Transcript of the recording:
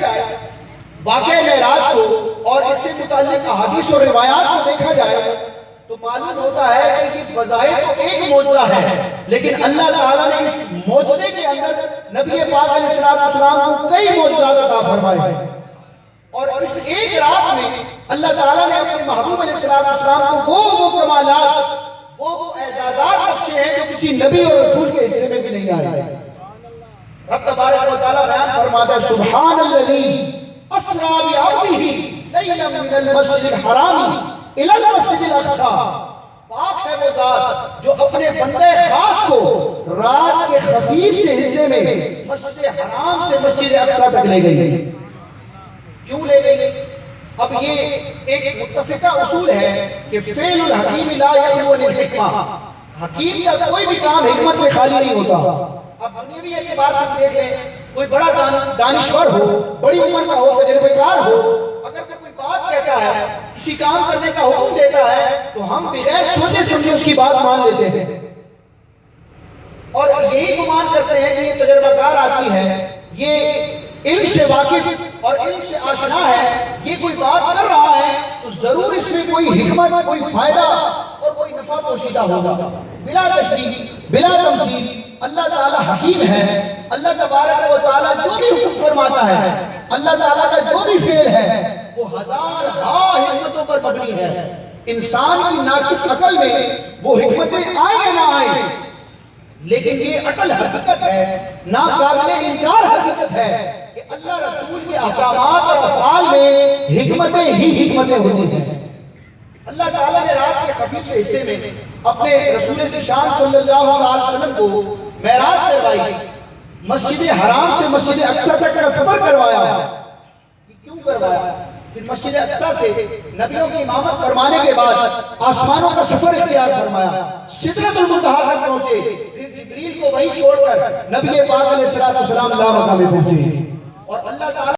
جائے واقعہ معراج کو اور اس سے متعلق احادیث اور روایات کو دیکھا جائے تو معلوم ہوتا ہے کہ یہ بظاہر تو ایک معجزہ ہے، لیکن اللہ تعالیٰ نے اس معجزے کے اندر نبی پاک علیہ السلام کو کئی معجزات عطا فرمائے ہیں، اور اس ایک رات میں اللہ تعالیٰ نے اپنے محبوب علیہ السلام کو وہ کمالات، وہ اعزازات بخشے ہیں جو کسی نبی اور رسول کے حصے میں بھی نہیں آئے۔ رب تبارک و تعالیٰ بیان فرماتا ہے سبحان الذی اسریٰ بعبدہ لیلا من المسجد الحرام الی المسجد الاقصی، پاک ہے وہ ذات جو اپنے بندے خاص کو رات کے خفیف سے حصے میں مسجد حرام سے مسجد اقصی تک لے گئی۔ کیوں لے گئی؟ اب یہ ایک متفقہ اصول ہے کہ فعل الحکیم لا یخلو عن الحکمہ، حکیم کا کوئی بھی کام حکمت سے خالی نہیں ہوتا۔ اب دنیاوی اعتبار سے دیکھ لیں، کوئی بڑا دانشور ہو، بڑی عمر کا ہو، تجربہ کار ہو، اگر کوئی بات کہتا ہے، کسی کام کرنے کا حکم دیتا ہے تو ہم بغیر سوچے سمجھے اس کی بات مان لیتے ہیں، اور یہی گمان کرتے ہیں کہ یہ تجربہ کار آدمی ہے، یہ علم سے واقف اور علم سے آشنا ہے، یہ کوئی بات کر رہا ہے تو ضرور اس میں کوئی حکمت، کوئی فائدہ اور کوئی نفع پوشیدہ ہوگا۔ بلا تشبیہ، بلا تمثیل، اللہ تعالیٰ حکیم ہے۔ اللہ تبارک و تعالیٰ جو بھی حکم فرماتا ہے، اللہ تعالیٰ کا جو بھی فعل ہے وہ ہزار حکمتوں پر مبنی ہے۔ انسان کی ناقص عقل میں وہ حکمتیں آئیں یا نہ آئیں، لیکن یہ اٹل حقیقت ہے، ناقابل انکار حقیقت ہے کہ اللہ رسول کے احکامات اور افعال میں حکمتیں ہی حکمتیں ہوتی ہیں۔ اللہ تعالیٰ نے رات کے خفیف سے حصے میں اپنے رسول ذیشان صلی اللہ علیہ وسلم کو معراج کروائی، مسجد حرام سے مسجد اقصی تک کا سفر کروایا۔ کیوں کروایا؟ پھر مسجد اقصی سے نبیوں کی امامت فرمانے کے بعد آسمانوں کا سفر اختیار فرمایا، سدرۃ المنتہا تک پہنچے، پھر جبریل کو وہیں چھوڑ کر نبی پاک علیہ السلام لا مقام پہنچے، اور اللہ تعالیٰ